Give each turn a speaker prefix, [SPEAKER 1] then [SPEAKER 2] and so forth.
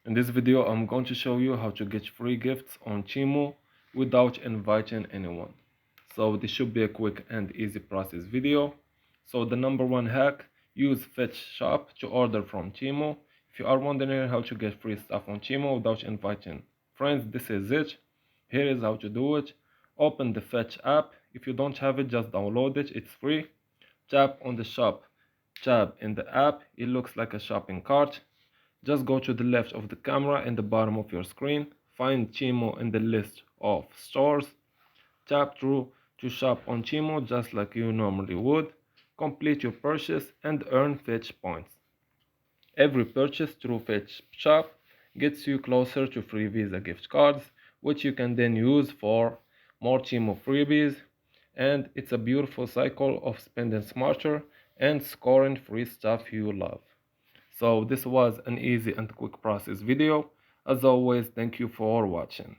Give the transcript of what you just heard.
[SPEAKER 1] In this video, I'm going to show you how to get free gifts on Temu without inviting anyone. So this should be a quick and easy process video. So the number one hack, use Fetch Shop to order from Temu. If you are wondering how to get free stuff on Temu without inviting friends, this is it. Here is how to do it. Open the Fetch app. If you don't have it, just download it. It's free. Tap on the shop tab in the app. It looks like a shopping cart. Just go to the left of the camera in the bottom of your screen. Find Temu in the list of stores. Tap through to shop on Temu just like you normally would. Complete your purchase and earn Fetch points. Every purchase through Fetch Shop gets you closer to free Visa gift cards, which you can then use for more Temu freebies. And it's a beautiful cycle of spending smarter and scoring free stuff you love. So this was an easy and quick process video. As always, thank you for watching.